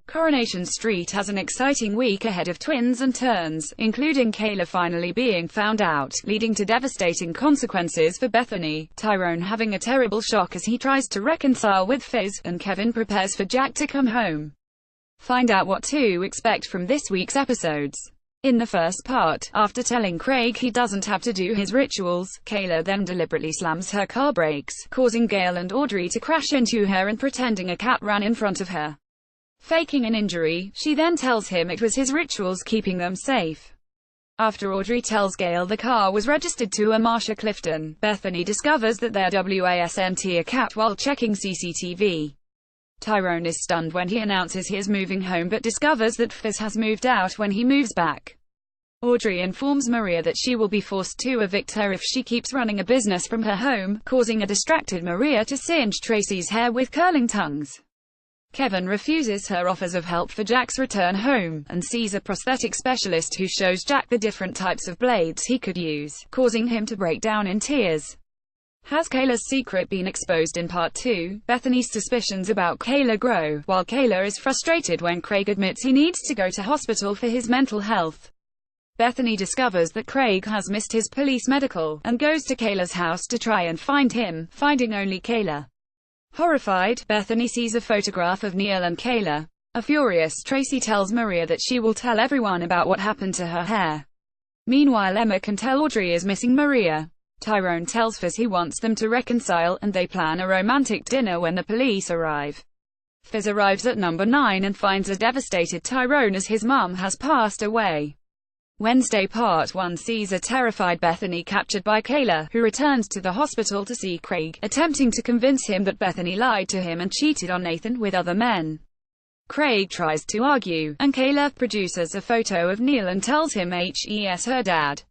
Coronation Street has an exciting week ahead of twists and turns, including Kayla finally being found out, leading to devastating consequences for Bethany, Tyrone having a terrible shock as he tries to reconcile with Fizz, and Kevin prepares for Jack to come home. Find out what to expect from this week's episodes. In the first part, after telling Craig he doesn't have to do his rituals, Kayla then deliberately slams her car brakes, causing Gail and Audrey to crash into her and pretending a cat ran in front of her. Faking an injury, she then tells him it was his rituals keeping them safe. After Audrey tells Gail the car was registered to a Marsha Clifton, Bethany discovers that they're wasn't a cat while checking CCTV. Tyrone is stunned when he announces he is moving home but discovers that Fizz has moved out when he moves back. Audrey informs Maria that she will be forced to evict her if she keeps running a business from her home, causing a distracted Maria to singe Tracy's hair with curling tongues. Kevin refuses her offers of help for Jack's return home, and sees a prosthetic specialist who shows Jack the different types of blades he could use, causing him to break down in tears. Has Kayla's secret been exposed? In part 2, Bethany's suspicions about Kayla grow, while Kayla is frustrated when Craig admits he needs to go to hospital for his mental health. Bethany discovers that Craig has missed his police medical, and goes to Kayla's house to try and find him, finding only Kayla. Horrified, Bethany sees a photograph of Neil and Kayla. A furious Tracy tells Maria that she will tell everyone about what happened to her hair. Meanwhile, Emma can tell Audrey is missing Maria. Tyrone tells Fizz he wants them to reconcile, and they plan a romantic dinner when the police arrive. Fizz arrives at number 9 and finds a devastated Tyrone as his mum has passed away. Wednesday Part 1 sees a terrified Bethany captured by Kayla, who returns to the hospital to see Craig, attempting to convince him that Bethany lied to him and cheated on Nathan with other men. Craig tries to argue, and Kayla produces a photo of Neil and tells him he's her dad.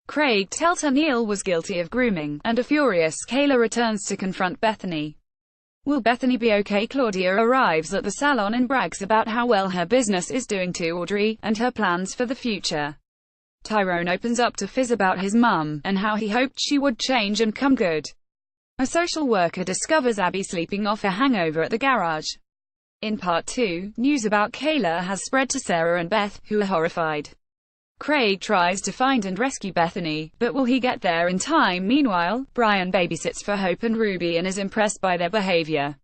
Craig tells her Neil was guilty of grooming, and a furious Kayla returns to confront Bethany. Will Bethany be okay? Claudia arrives at the salon and brags about how well her business is doing to Audrey, and her plans for the future. Tyrone opens up to Fizz about his mum, and how he hoped she would change and come good. A social worker discovers Abby sleeping off a hangover at the garage. In part 2, news about Kayla has spread to Sarah and Beth, who are horrified. Craig tries to find and rescue Bethany, but will he get there in time? Meanwhile, Brian babysits for Hope and Ruby and is impressed by their behavior.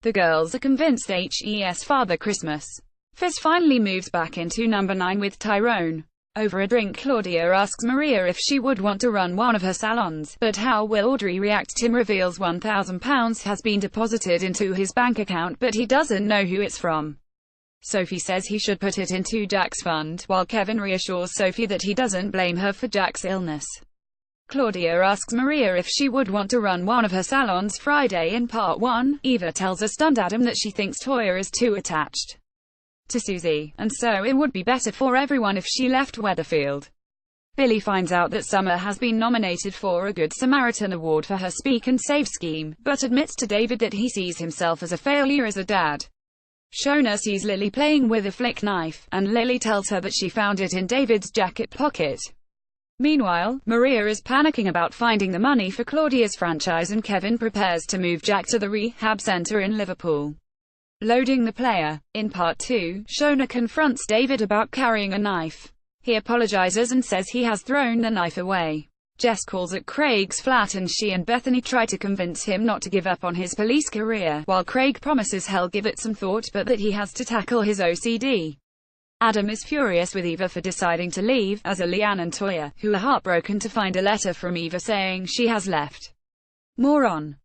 The girls are convinced he's Father Christmas. Fizz finally moves back into number 9 with Tyrone. Over a drink, Claudia asks Maria if she would want to run one of her salons, but how will Audrey react? Tim reveals £1,000 has been deposited into his bank account, but he doesn't know who it's from. Sophie says he should put it into Jack's fund, while Kevin reassures Sophie that he doesn't blame her for Jack's illness. Claudia asks Maria if she would want to run one of her salons Friday. In part 1, Eva tells a stunned Adam that she thinks Toya is too attached to Susie, and so it would be better for everyone if she left Weatherfield. Billy finds out that Summer has been nominated for a Good Samaritan award for her Speak and Save scheme, but admits to David that he sees himself as a failure as a dad. Shona sees Lily playing with a flick knife, and Lily tells her that she found it in David's jacket pocket. Meanwhile, Maria is panicking about finding the money for Claudia's franchise, and Kevin prepares to move Jack to the rehab center in Liverpool. Loading the player. In part 2, Shona confronts David about carrying a knife. He apologizes and says he has thrown the knife away. Jess calls at Craig's flat and she and Bethany try to convince him not to give up on his police career, while Craig promises he'll give it some thought but that he has to tackle his OCD. Adam is furious with Eva for deciding to leave, as are Leanne and Toya, who are heartbroken to find a letter from Eva saying she has left. More on